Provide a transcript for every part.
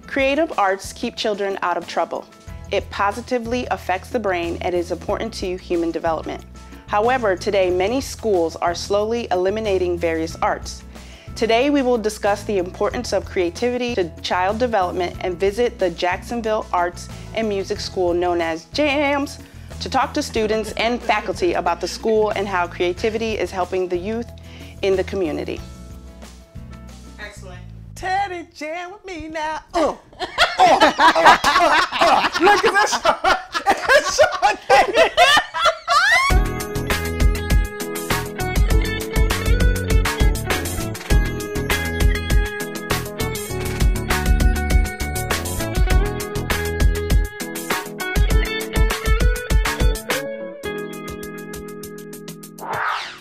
Creative arts keep children out of trouble. It positively affects the brain and is important to human development. However, today many schools are slowly eliminating various arts. Today we will discuss the importance of creativity to child development and visit the Jacksonville Arts and Music School known as JAMS to talk to students and faculty about the school and how creativity is helping the youth in the community. Excellent. Teddy, jam with me now. Look at this.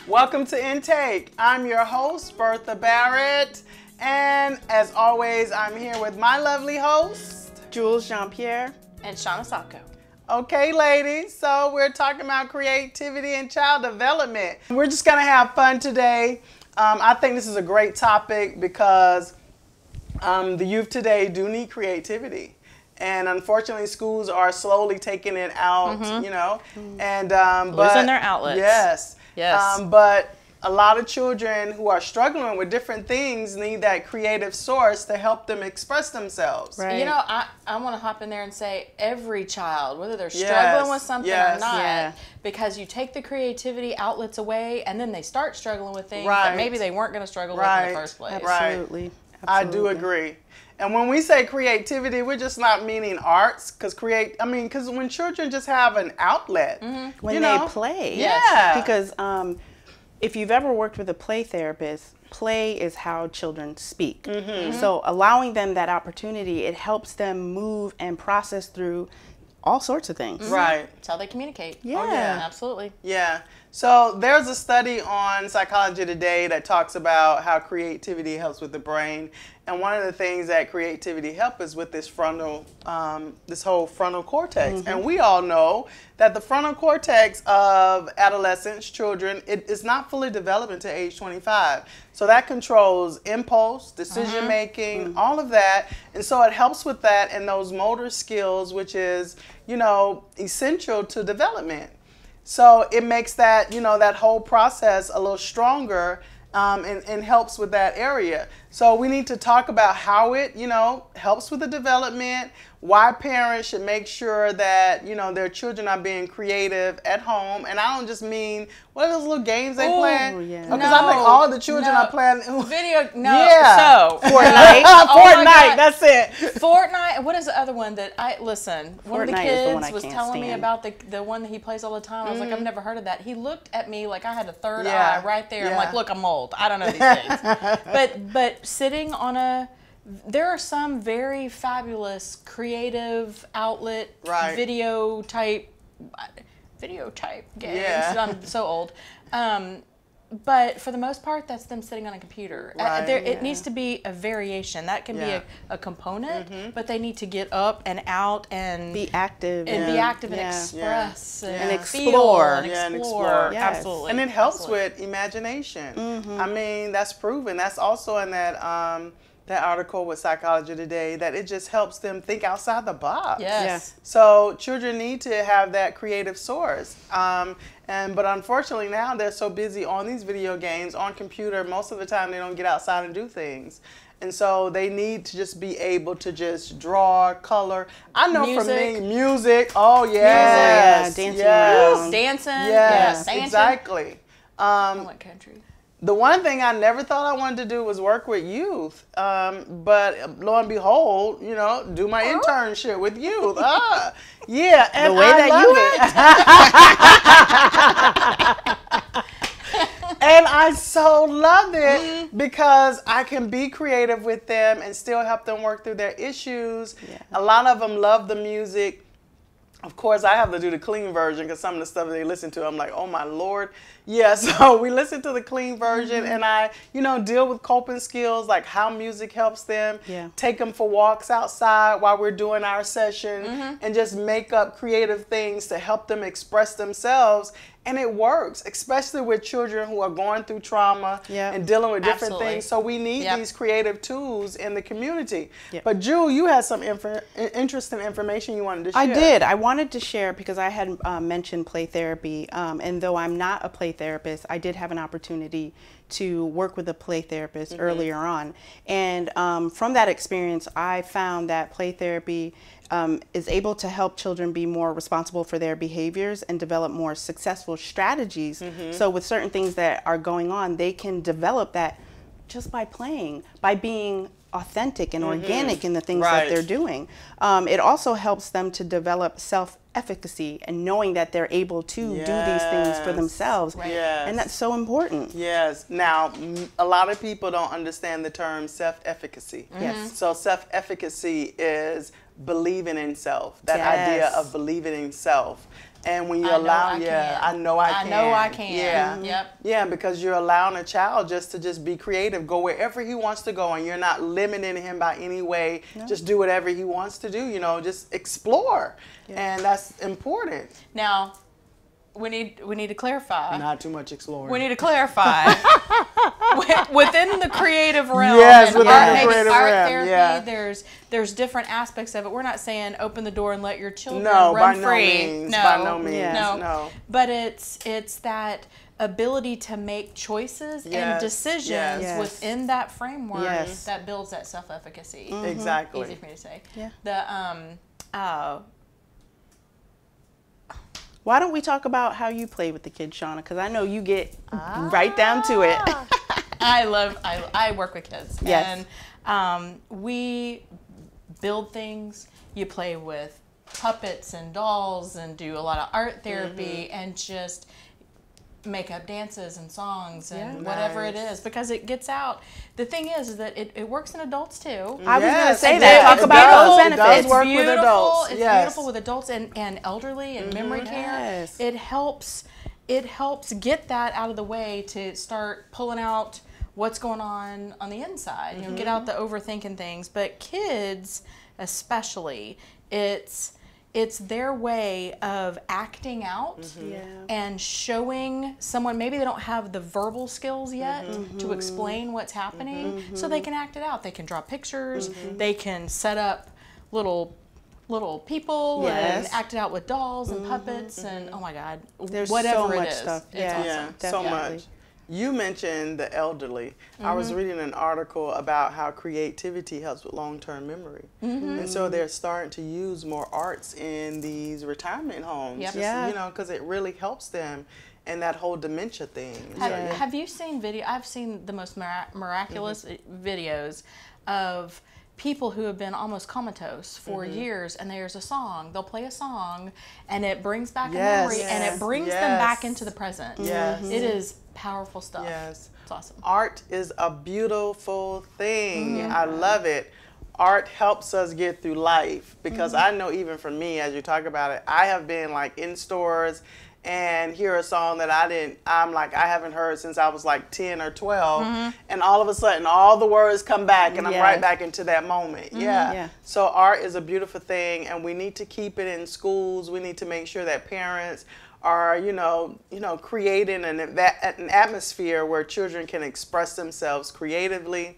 Welcome to Intake. I'm your host, Bertha Barrett, and as always, I'm here with my lovely host, Jules Jean-Pierre and Shauna Sacco. Okay, ladies, so we're talking about creativity and child development. We're just gonna have fun today. I think this is a great topic because the youth today do need creativity. And unfortunately, schools are slowly taking it out, you know, and losing their outlets. Yes. Yes. But a lot of children who are struggling with different things need that creative source to help them express themselves. Right. You know, I want to hop in there and say every child, whether they're struggling with something or not, because you take the creativity outlets away and then they start struggling with things that maybe they weren't going to struggle with in the first place. Absolutely. I do agree. And when we say creativity, we're just not meaning arts, because because when children just have an outlet, when they play, because if you've ever worked with a play therapist, play is how children speak. So allowing them that opportunity, it helps them move and process through all sorts of things. Right. That's how they communicate. Yeah. Oh, yeah. Absolutely. Yeah. So there's a study on Psychology Today that talks about how creativity helps with the brain. And one of the things that creativity helps is with this this whole frontal cortex. And we all know that the frontal cortex of adolescents, children, it is not fully developed until age 25. So that controls impulse, decision making, all of that. And so it helps with that and those motor skills, which is, you know, essential to development. So it makes that, you know, that whole process a little stronger and helps with that area. So we need to talk about how it, you know, helps with the development, why parents should make sure that, you know, their children are being creative at home. And I don't just mean, what are those little games they play? Because I think all the children are playing. Video, So, Fortnite. Fortnite, that's it. Fortnite. What is the other one that one of the kids was telling me about the one that he plays all the time. I was like, I've never heard of that. He looked at me like I had a third eye right there. I'm like, look, I'm old. I don't know these things. But sitting on there are some very fabulous creative outlet video type games. I'm so old. But for the most part, that's them sitting on a computer. It needs to be a variation. That can be a component, but they need to get up and out and be active and express and explore. And explore. Yes. Absolutely. And it helps with imagination. I mean, that's proven. That's also in that article with Psychology Today, that it just helps them think outside the box. Yes. So children need to have that creative source. But unfortunately now they're so busy on these video games, on computer, most of the time they don't get outside and do things. And so they need to just be able to just draw, color. I know for me, music. Oh, yes. Dancing around. Dancing. Yes, dancing. exactly. What country? The one thing I never thought I wanted to do was work with youth, but lo and behold, you know, do my internship with youth. Yeah, and the way and I so love it because I can be creative with them and still help them work through their issues. A lot of them love the music. Of course, I have to do the clean version because some of the stuff they listen to, I'm like, oh my Lord. Yeah, so we listen to the clean version and I, you know, deal with coping skills, like how music helps them, take them for walks outside while we're doing our session and just make up creative things to help them express themselves And it works, especially with children who are going through trauma and dealing with different things. So we need these creative tools in the community. But Jewel, you had some interesting information you wanted to share. I did. I wanted to share because I had mentioned play therapy. And though I'm not a play therapist, I did have an opportunity to work with a play therapist earlier on. And from that experience, I found that play therapy is able to help children be more responsible for their behaviors and develop more successful strategies. So with certain things that are going on, they can develop that just by playing, by being authentic and organic in the things that they're doing. It also helps them to develop self-efficacy and knowing that they're able to do these things for themselves. And that's so important. Now, a lot of people don't understand the term self-efficacy. So self-efficacy is believing in self, that idea of believing in self. And when you allow, I know I can. Yeah, because you're allowing a child to be creative, go wherever he wants to go, and you're not limiting him by any way. Just do whatever he wants to do, you know, just explore. And that's important. Now, we need to clarify. Not too much exploring. We need to clarify within the creative realm. Within the creative art realm. Therapy, there's different aspects of it. We're not saying open the door and let your children run free. By no means. No. But it's that ability to make choices and decisions within that framework that builds that self-efficacy. Exactly. Easy for me to say. Why don't we talk about how you play with the kids, Shauna? Because I know you get right down to it. I work with kids. And we build things. You play with puppets and dolls and do a lot of art therapy and just make up dances and songs and whatever it is, because it gets out. The thing is that it works in adults too. I was going to say that. Talk about those benefits. It does work with adults. It's beautiful with adults and elderly and memory care. It helps get that out of the way to start pulling out what's going on the inside. You know, get out the overthinking things. But kids, especially, it's their way of acting out and showing someone, maybe they don't have the verbal skills yet to explain what's happening, so they can act it out. They can draw pictures, they can set up little people and act it out with dolls and puppets and oh my God, there's whatever so much it is. stuff. It's awesome. So much. You mentioned the elderly. I was reading an article about how creativity helps with long-term memory. And so they're starting to use more arts in these retirement homes, you know, because it really helps them in that whole dementia thing. Have you seen video? I've seen the most miraculous videos of people who have been almost comatose for years, and there's a song, they'll play a song, and it brings back a memory, and it brings them back into the present. It is powerful stuff. It's awesome. Art is a beautiful thing. I love it. Art helps us get through life, because I know even for me, as you talk about it, I have been like in stores and hear a song that I haven't heard since I was like 10 or 12, and all of a sudden all the words come back and I'm right back into that moment. So art is a beautiful thing, and we need to keep it in schools. We need to make sure that parents are, you know, creating an atmosphere where children can express themselves creatively.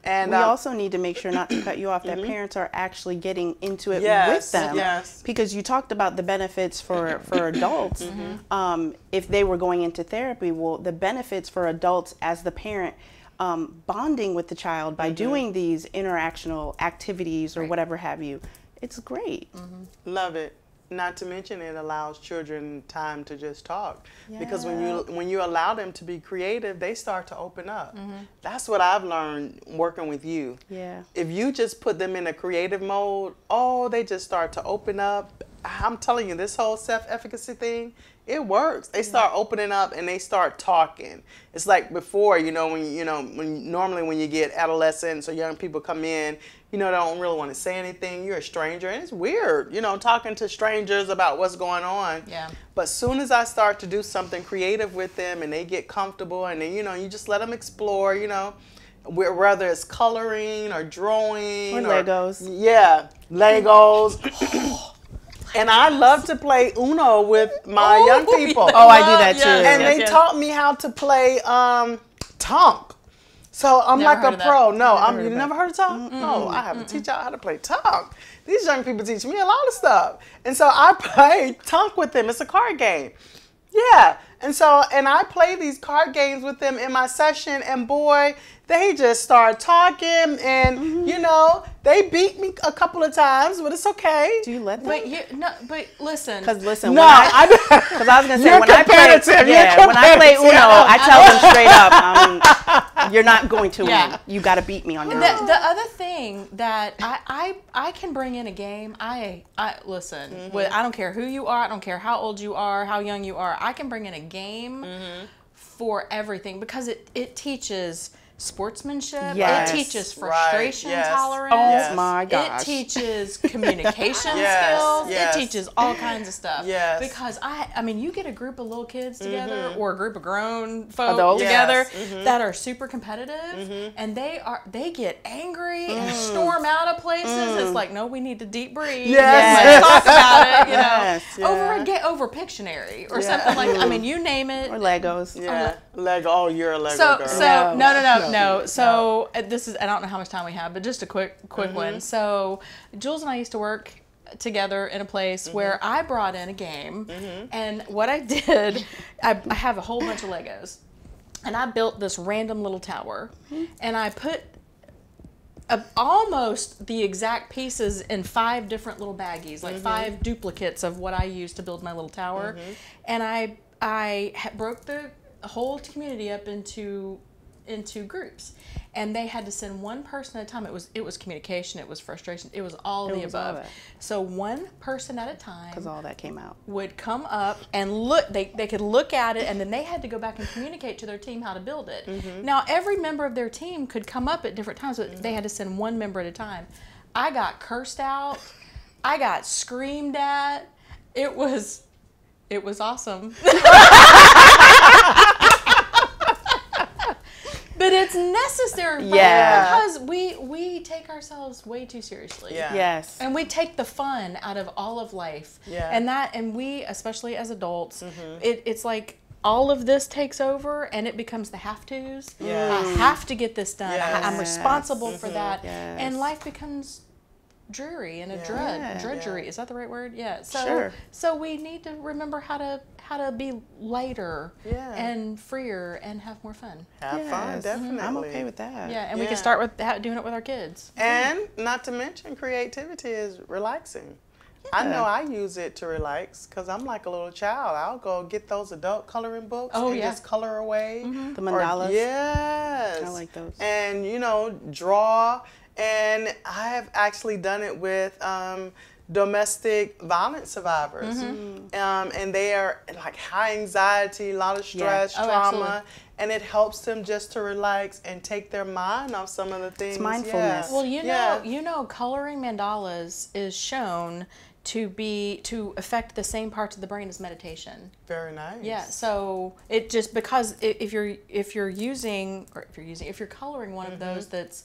And we also need to make sure, not to cut you off, that parents are actually getting into it with them. Because you talked about the benefits for adults. If they were going into therapy, well, the benefits for adults as the parent, bonding with the child by doing these interactional activities or whatever have you, it's great. Love it. Not to mention, it allows children time to just talk, because when you allow them to be creative, they start to open up. That's what I've learned working with you. If you just put them in a creative mode, they just start to open up. I'm telling you, this whole self-efficacy thing, it works. They start opening up and they start talking. It's like before, normally when you get adolescents or young people come in, they don't really want to say anything. You're a stranger, and it's weird, talking to strangers about what's going on. But as soon as I start to do something creative with them and they get comfortable, and then, you just let them explore, whether it's coloring or drawing or Legos. Legos. And I love to play Uno with my young people. Oh, I do that too. And they taught me how to play Tonk. So I'm Never like heard a of that. pro. No, Never you never heard of Tonk? No, I have to teach y'all how to play Tonk. These young people teach me a lot of stuff. And so I play Tonk with them. It's a card game. Yeah. And I play these card games with them in my session, and boy, they just start talking, and you know, they beat me a couple of times, but it's okay. Do you let them? But listen. Because listen, No, I was gonna say You're when I play Uno, I tell them straight up, you're not going to win. You got to beat me on your own. The other thing that I can bring in a game. I listen. I don't care who you are. I don't care how old you are, how young you are. I can bring in a game for everything, because it teaches sportsmanship. Yes. It teaches frustration tolerance. Oh my gosh. It teaches communication skills. Yes. It teaches all kinds of stuff. Yes. Because I mean, you get a group of little kids together, or a group of grown folk Adults. together that are super competitive, and they get angry and storm out of places. It's like, no, we need to deep breathe. Let's talk about it. Over Pictionary or something like that. I mean, you name it. Or Legos. Yeah. Lego. Oh, you're a Lego girl. So no. So this is, I don't know how much time we have, but just a quick one. So Jules and I used to work together in a place where I brought in a game, and what I did, I have a whole bunch of Legos, and I built this random little tower, and I put almost the exact pieces in 5 different little baggies, like 5 duplicates of what I used to build my little tower, and I broke the whole community up into groups, and they had to send one person at a time. It was communication, it was frustration, it was all the above. So one person at a time, because all that came out, would come up and look. They could look at it, and then they had to go back and communicate to their team how to build it. Now every member of their team could come up at different times, but they had to send one member at a time. I got cursed out. I got screamed at. It was awesome. But it's necessary because we take ourselves way too seriously. Yes. And we take the fun out of all of life. And we, especially as adults, it's like all of this takes over, and it becomes the have-tos. I have to get this done. I'm responsible for that. And life becomes dreary and drudgery. Is that the right word? Yeah. So we need to remember how to be lighter and freer and have more fun. Have fun, definitely. I'm okay with that. Yeah, and we can start with doing it with our kids. And not to mention, creativity is relaxing. I know I use it to relax because I'm like a little child. I'll go get those adult coloring books and just color away. The mandalas. Yes. I like those. And, you know, draw. And I have actually done it with domestic violence survivors. And they are like high anxiety, a lot of stress, trauma. Absolutely. And it helps them just to relax and take their mind off some of the things. It's mindfulness. Well, you know, coloring mandalas is shown to affect the same parts of the brain as meditation. Very nice. Yeah. So it just, because if you're coloring one of those that's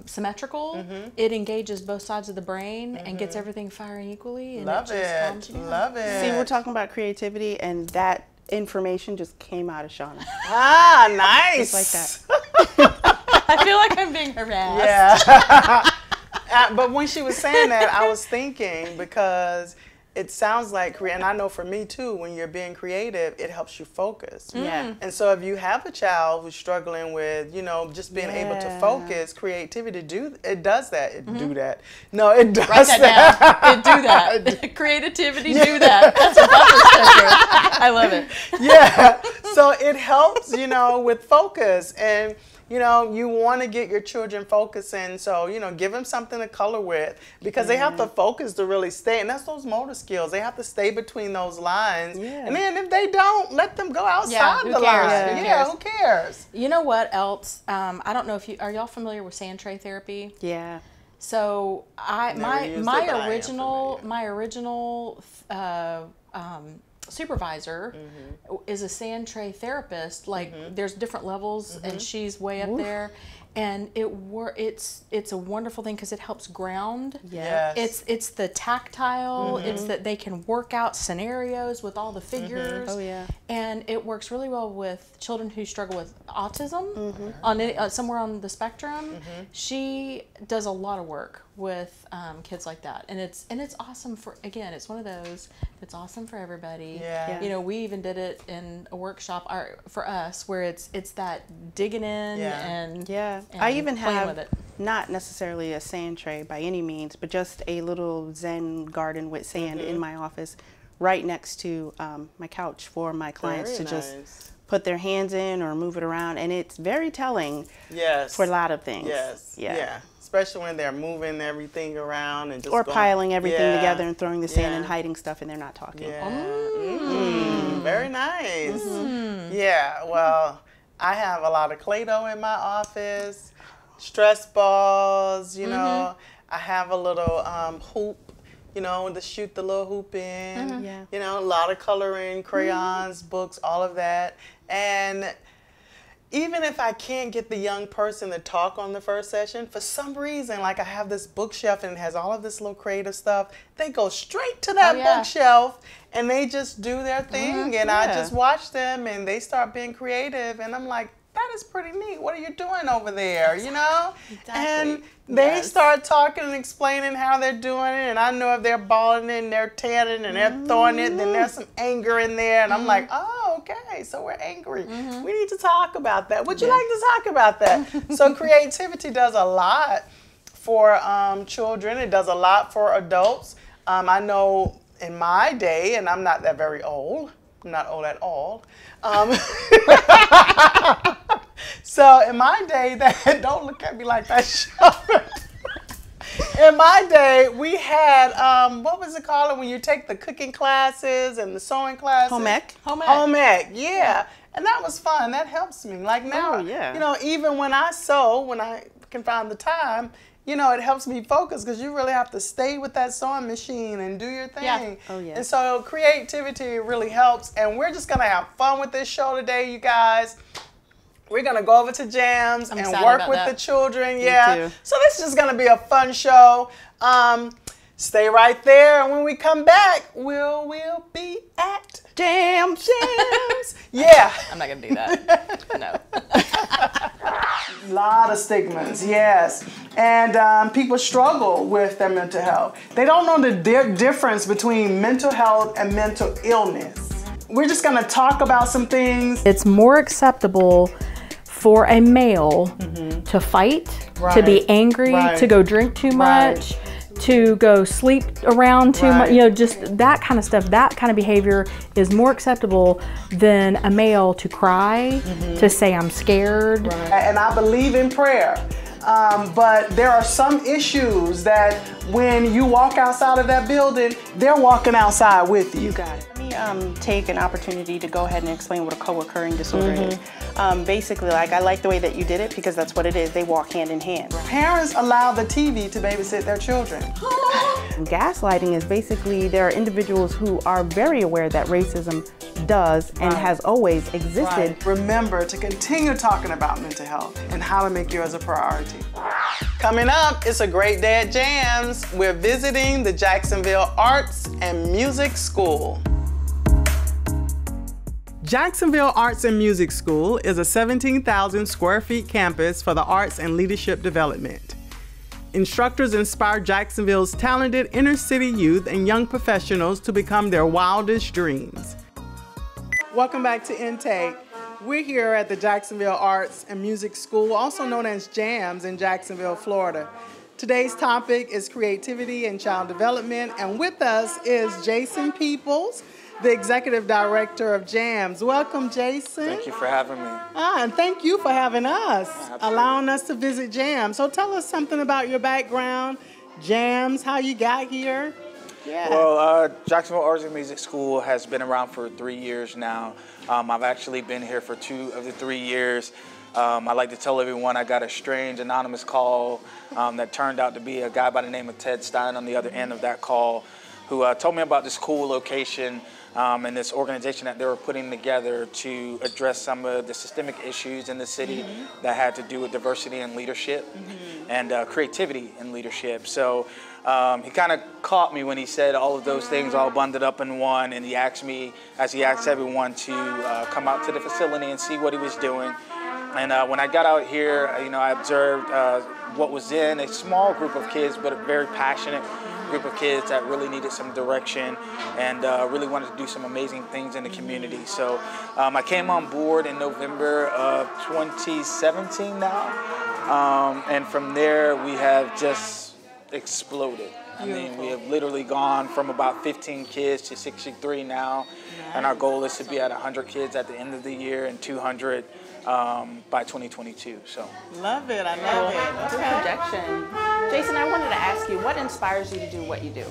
symmetrical, it engages both sides of the brain and gets everything firing equally. And Love it. Love it. See, we're talking about creativity, and that information just came out of Shauna. Ah, nice. Just like that. I feel like I'm being harassed. Yeah. But when she was saying that, I was thinking, because it sounds like, and I know for me too, when you're being creative, it helps you focus. Yeah. And so if you have a child who's struggling with, you know, just being able to focus, creativity does that. It do that. No, it does Write that down. It do that. Creativity do that. That's a bumper sticker. I love it. Yeah. So it helps, you know, with focus. And you know, you want to get your children focusing, so, you know, give them something to color with, because they have to focus to really stay, and that's those motor skills. They have to stay between those lines, and then if they don't, let them go outside the line. Who cares? You know what else? I don't know if are y'all familiar with sand tray therapy? Yeah. So my original supervisor is a sand tray therapist. Like there's different levels, and she's way up there. And it's a wonderful thing because it helps ground. Yes. It's the tactile. It's that they can work out scenarios with all the figures. Oh yeah. And it works really well with children who struggle with autism on somewhere on the spectrum. She does a lot of work with kids like that, and it's awesome for, again, it's one of those that's awesome for everybody. Yeah. You know, we even did it in a workshop for us where it's that digging in and I even playing have with it. not necessarily a sand tray by any means, but just a little Zen garden with sand in my office, right next to my couch for my clients Very to nice. just put their hands in or move it around, and it's very telling for a lot of things. Yeah. Especially when they're moving everything around and just or piling everything together and throwing the sand and Yeah. hiding stuff, and they're not talking. Very nice. Yeah, well, I have a lot of Play-Doh in my office, stress balls, you know. I have a little hoop, you know, to shoot the little hoop in. You know, a lot of coloring, crayons, books, all of that. And even if I can't get the young person to talk on the first session, for some reason, like I have this bookshelf and it has all of this little creative stuff, they go straight to that bookshelf and they just do their thing. And I just watch them and they start being creative. And I'm like, that is pretty neat. What are you doing over there? You know? And they start talking and explaining how they're doing it. And I know if they're balling it and they're tanning and they're throwing it, then there's some anger in there. And I'm like, oh, okay, so we're angry. We need to talk about that. Would you like to talk about that? So creativity does a lot for children. It does a lot for adults. I know in my day, and I'm not that very old. I'm not old at all. So in my day, don't look at me like that, Sean. In my day, we had, what was it called when you take the cooking classes and the sewing classes? Home ec. Home ec, yeah. And that was fun. That helps me. Like now, you know, even when I sew, when I can find the time, you know, it helps me focus because you really have to stay with that sewing machine and do your thing. And so creativity really helps. And we're just going to have fun with this show today, you guys. We're going to go over to Jams and work with the children. So this is just going to be a fun show. Stay right there. And when we come back, we'll be at Jams. I'm not going to do that. No. A lot of stigmas, yes. And people struggle with their mental health. They don't know the difference between mental health and mental illness. We're just going to talk about some things. It's more acceptable for a male to fight, to be angry, to go drink too much, to go sleep around too much, you know, just that kind of stuff. That kind of behavior is more acceptable than a male to cry, to say I'm scared. And I believe in prayer. But there are some issues that when you walk outside of that building, they're walking outside with you. You got it. Let me take an opportunity to go ahead and explain what a co-occurring disorder is. Basically, like, I like the way that you did it because that's what it is. They walk hand in hand. Parents allow the TV to babysit their children. Gaslighting is basically, there are individuals who are very aware that racism does and has always existed. Remember to continue talking about mental health and how to make yours a priority. Coming up, it's a great day at Jams. We're visiting the Jacksonville Arts and Music School. Jacksonville Arts and Music School is a 17,000 square feet campus for the arts and leadership development. Instructors inspire Jacksonville's talented inner city youth and young professionals to become their wildest dreams. Welcome back to Intake. We're here at the Jacksonville Arts and Music School, also known as Jams in Jacksonville, Florida. Today's topic is creativity and child development, and with us is Jason Peoples, the Executive Director of Jams. Welcome, Jason. Thank you for having me. And thank you for having us, allowing us to visit Jams. So tell us something about your background, Jams, how you got here. Well, Jacksonville Arts and Music School has been around for 3 years now. I've actually been here for 2 of the 3 years. I like to tell everyone I got a strange anonymous call that turned out to be a guy by the name of Ted Stein on the other end of that call, who told me about this cool location and this organization that they were putting together to address some of the systemic issues in the city that had to do with diversity and leadership and creativity in leadership. So he kind of caught me when he said all of those things all bundled up in one, and he asked me, as he asked everyone, to come out to the facility and see what he was doing. And when I got out here, I observed what was in a small group of kids, but a very passionate group of kids that really needed some direction and really wanted to do some amazing things in the community. So I came on board in November of 2017 now, and from there we have just exploded. I mean, we have literally gone from about 15 kids to 63 now, and our goal is to be at 100 kids at the end of the year and 200 by 2022. So love it. I love it. Good projection. Jason, I wanted to ask you, what inspires you to do what you do?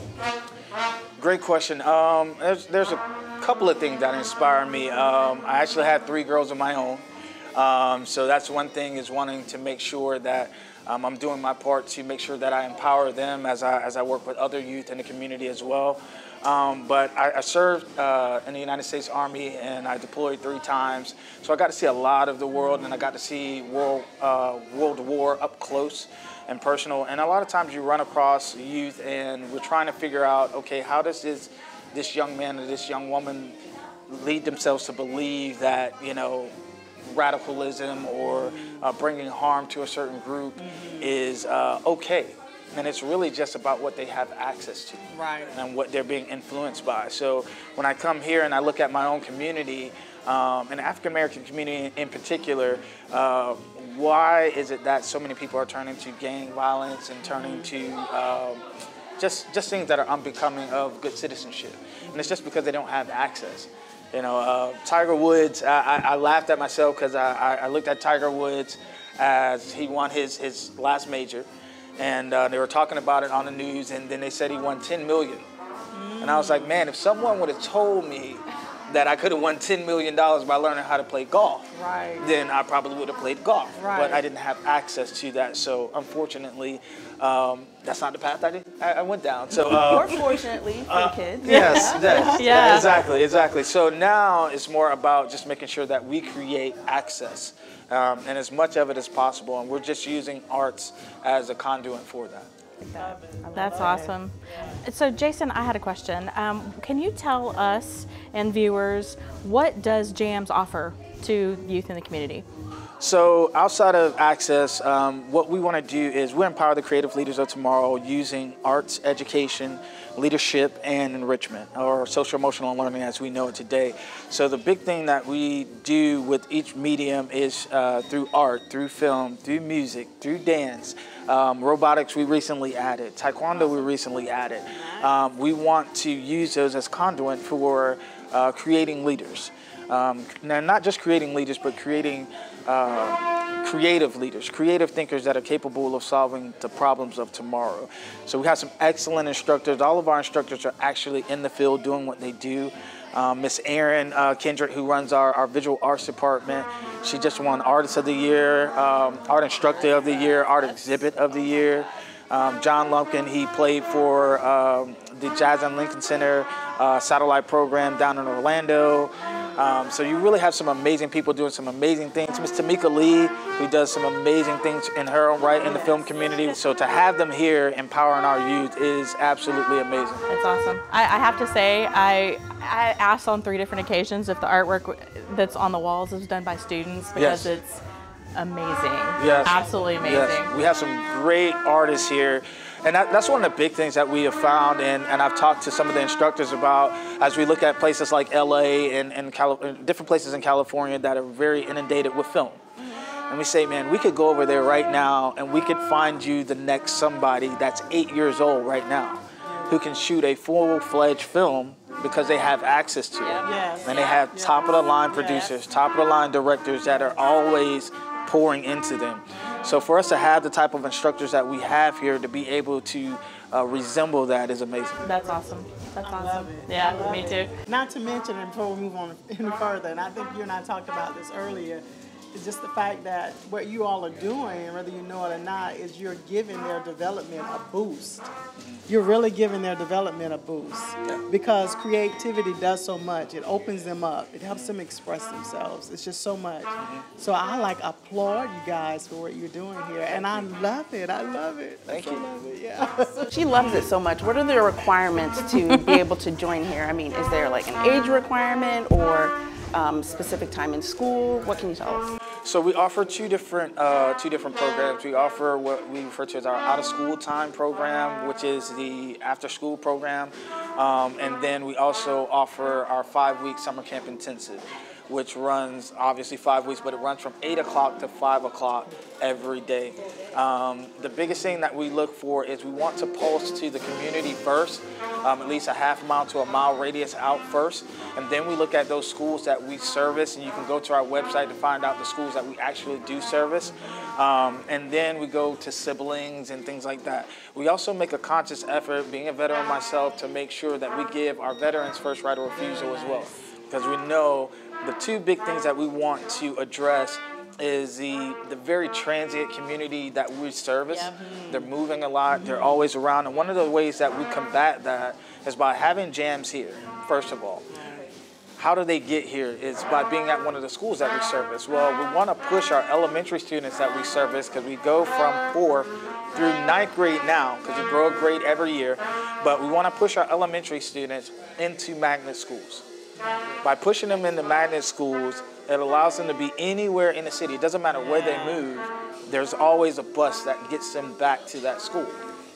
Great question. There's a couple of things that inspire me. I actually have 3 girls of my own, so that's one thing, is wanting to make sure that I'm doing my part to make sure that I empower them as I work with other youth in the community as well. But I served in the United States Army, and I deployed 3 times. So I got to see a lot of the world, and I got to see World War up close and personal. And a lot of times you run across youth, and we're trying to figure out, okay, how does this young man or this young woman lead themselves to believe that, radicalism or bringing harm to a certain group is okay. And it's really just about what they have access to, right, and what they're being influenced by. So when I come here and I look at my own community, and the African-American community in particular, why is it that so many people are turning to gang violence and turning to just things that are unbecoming of good citizenship? And it's just because they don't have access. Tiger Woods, I laughed at myself because I looked at Tiger Woods as he won his last major. And they were talking about it on the news, and then they said he won $10 million. And I was like, man, if someone would have told me that I could have won $10 million by learning how to play golf, right, then I probably would have played golf. Right. But I didn't have access to that. So unfortunately, that's not the path I went down. So, or fortunately for kids. Yes, Yeah. exactly. So now it's more about just making sure that we create access, and as much of it as possible, and we're just using arts as a conduit for that. That's awesome. So Jason, I had a question. Can you tell us and viewers, what does JAMS offer to youth in the community? So outside of access, what we want to do is we empower the creative leaders of tomorrow using arts, education, leadership, and enrichment, or social emotional learning as we know it today. So the big thing that we do with each medium is through art, through film, through music, through dance. Robotics we recently added, taekwondo we recently added. We want to use those as conduit for creating leaders. Now, not just creating leaders, but creating creative leaders, creative thinkers that are capable of solving the problems of tomorrow. So we have some excellent instructors. All of our instructors are actually in the field doing what they do. Miss Erin Kendrick, who runs our visual arts department, she just won Artist of the Year, Art Instructor of the Year, Art Exhibit of the Year. John Lumpkin, he played for the Jazz and Lincoln Center satellite program down in Orlando. So you really have some amazing people doing some amazing things. Miss Tamika Lee, who does some amazing things in her own right in the film community. So to have them here empowering our youth is absolutely amazing. That's awesome. I have to say, I asked on 3 different occasions if the artwork that's on the walls is done by students, because it's amazing. Yes. Absolutely amazing. Yes. We have some great artists here. And that's one of the big things that we have found, and I've talked to some of the instructors about as we look at places like LA and different places in California that are very inundated with film. And we say, man, we could go over there right now and we could find you the next somebody that's 8 years old right now who can shoot a full-fledged film because they have access to it. Yes. And they have top-of-the-line producers, top-of-the-line directors that are always pouring into them. So for us to have the type of instructors that we have here to be able to resemble that is amazing. That's awesome. That's awesome. Love it. Yeah, me too. Not to mention, and before we move on any further, and I think you and I talked about this earlier, It's just the fact that what you all are doing, whether you know it or not, is you're giving their development a boost. You're really giving their development a boost because creativity does so much. It opens them up. It helps them express themselves. It's just so much. So I applaud you guys for what you're doing here, and I love it. I love it. Thank you. I love it. Yeah. She loves it so much. What are the requirements to be able to join here? I mean, is there like an age requirement or specific time in school? What can you tell us? So we offer two different programs. We offer what we refer to as our out-of-school time program, which is the after-school program, and then we also offer our 5-week summer camp intensive, which runs obviously 5 weeks, but it runs from 8 o'clock to 5 o'clock every day. The biggest thing that we look for is we want to pulse to the community first, at least a half mile to a mile radius out first, and then we look at those schools that we service, and you can go to our website to find out the schools that we actually do service, and then we go to siblings and things like that. We also make a conscious effort, being a veteran myself, to make sure that we give our veterans first right of refusal as well, because we know the two big things that we want to address is the very transient community that we service. They're moving a lot, they're always around, and one of the ways that we combat that is by having jams here, first of all. How do they get here is by being at one of the schools that we service. Well, we want to push our elementary students that we service, because we go from 4th through 9th grade now, because we grow a grade every year, but we want to push our elementary students into magnet schools. By pushing them into magnet schools, it allows them to be anywhere in the city. It doesn't matter where they move. There's always a bus that gets them back to that school.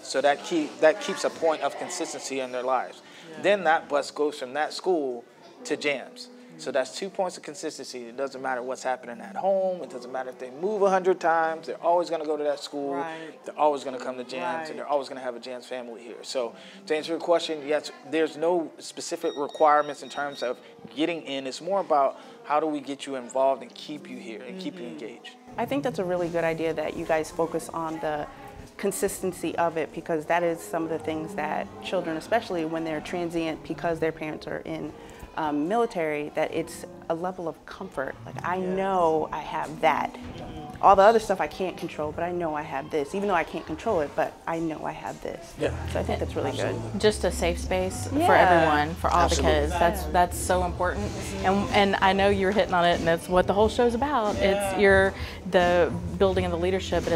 So that keeps a point of consistency in their lives. Then that bus goes from that school to jams. So that's 2 points of consistency. It doesn't matter what's happening at home. It doesn't matter if they move 100 times. They're always going to go to that school. Right. They're always going to come to jams, and they're always going to have a jams family here. So to answer your question, yes, there's no specific requirements in terms of getting in. It's more about how do we get you involved and keep you here and keep you engaged. I think that's a really good idea that you guys focus on the consistency of it, because that is some of the things that children, especially when they're transient because their parents are in military, that it's a level of comfort. Like, I know I have that. All the other stuff I can't control, but I know I have this. Even though I can't control it, but I know I have this. Yeah. So I think that's really good. Just a safe space for everyone, for all the kids. That's so important. And I know you're hitting on it, and that's what the whole show's about. It's the building of the leadership, but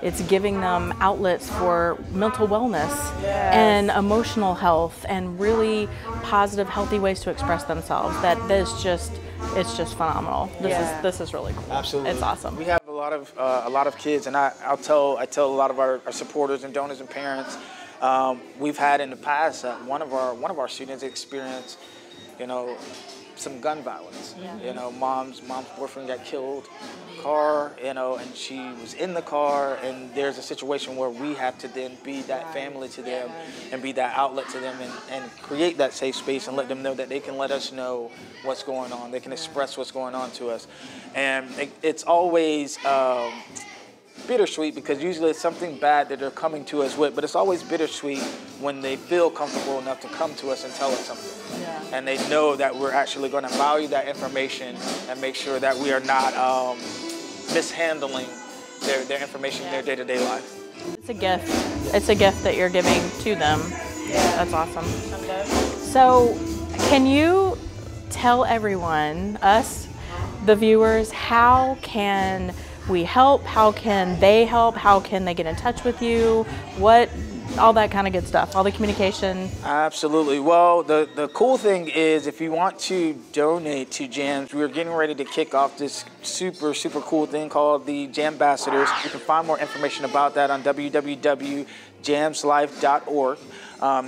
it's giving them outlets for mental wellness and emotional health and really positive, healthy ways to express themselves. It's just phenomenal. This is really cool. Absolutely, it's awesome. We have a lot of kids, and I tell a lot of our supporters and donors and parents. We've had in the past one of our students experience, some gun violence. Mom's boyfriend got killed in a car, and she was in the car, and there's a situation where we have to then be that family to them and be that outlet to them and create that safe space and let them know that they can let us know what's going on. They can express what's going on to us. And it's always bittersweet, because usually it's something bad that they're coming to us with, but it's always bittersweet when they feel comfortable enough to come to us and tell us something. And they know that we're actually going to value that information and make sure that we are not mishandling their information in their day-to-day life. It's a gift. It's a gift that you're giving to them. That's awesome. So can you tell everyone, us, the viewers, how can we help? How can they help? How can they get in touch with you? All that kind of good stuff, all the communication. Absolutely. Well, the cool thing is, if you want to donate to Jams, we're getting ready to kick off this super cool thing called the Jambassadors. You can find more information about that on www.jamslife.org.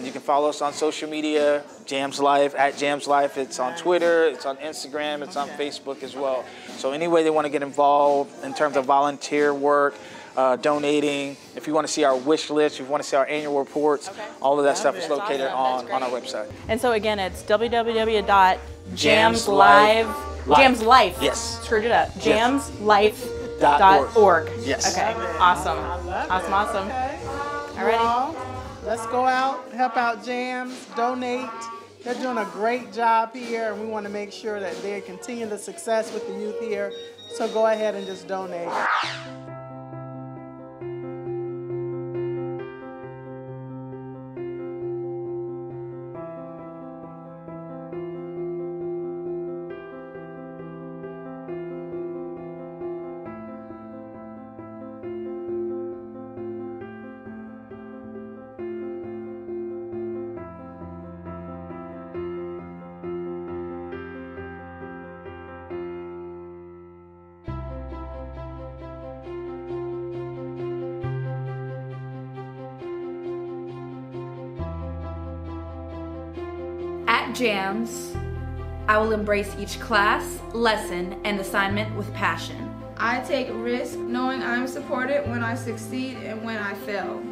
You can follow us on social media, JamsLife, @JamsLife. It's on Twitter, it's on Instagram, it's on Facebook as well. So any way they want to get involved in terms of volunteer work, donating, if you want to see our wish list, if you want to see our annual reports, all of that stuff is located on our website. And so again, it's www.jamslife. Yes. Screwed it up. Jamslife.org. Yes. Okay. Awesome. Awesome. Okay. Alrighty. Well, let's go out, help out Jams, donate. They're doing a great job here, and we want to make sure that they continue the success with the youth here. So go ahead and just donate. At JAMS, I will embrace each class, lesson, and assignment with passion. I take risks knowing I'm supported when I succeed and when I fail.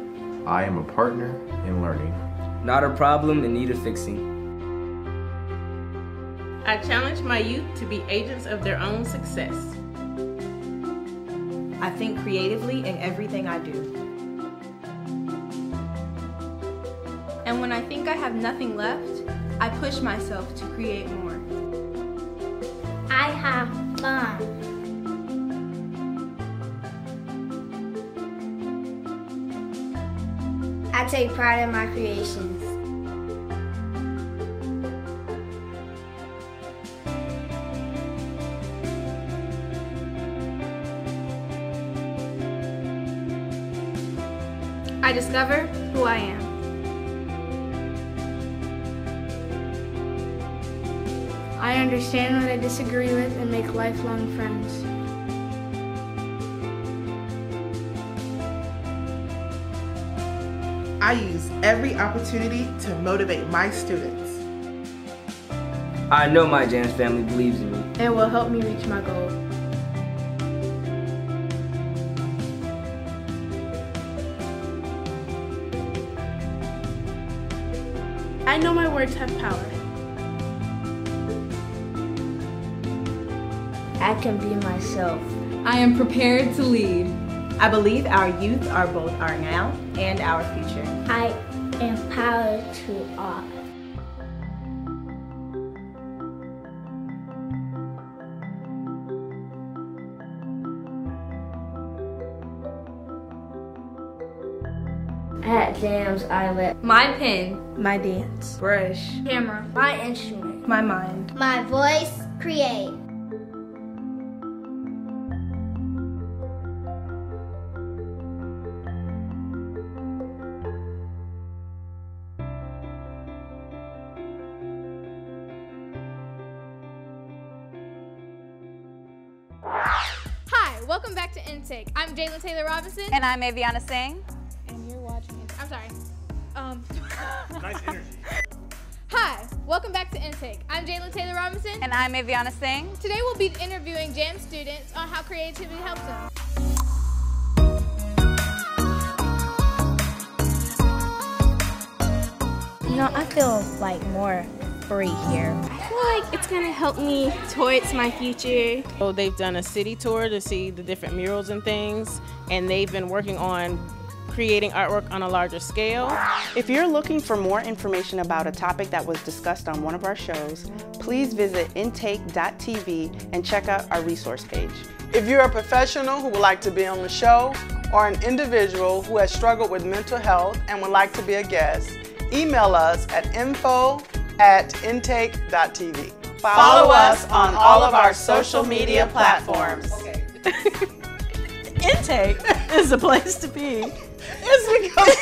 I am a partner in learning. Not a problem in need of fixing. I challenge my youth to be agents of their own success. I think creatively in everything I do. And when I think I have nothing left, I push myself to create more. I have fun. I take pride in my creations. I discover who I am. I understand what I disagree with and make lifelong friends. I use every opportunity to motivate my students. I know my JAMS family believes in me. It will help me reach my goal. I know my words have power. I can be myself. I am prepared to lead. I believe our youth are both our now and our future. I am power to all. At JAMS, I let My pen, my dance, brush, camera, my instrument, my mind, my voice create. Hi, welcome back to Intake. I'm Jalen Taylor Robinson. And I'm Aviana Singh. And you're watching it. I'm sorry. Nice energy. Hi, welcome back to Intake. I'm Jalen Taylor Robinson. And I'm Aviana Singh. Today we'll be interviewing JAMS students on how creativity helps them. You know, I feel like more free here. I feel like it's gonna help me towards my future. So they've done a city tour to see the different murals and things, and they've been working on creating artwork on a larger scale. If you're looking for more information about a topic that was discussed on one of our shows, please visit intake.tv and check out our resource page. If you're a professional who would like to be on the show, or an individual who has struggled with mental health and would like to be a guest, email us at info@intake.tv. Follow us on all of our social media platforms. Intake is the place to be. It's because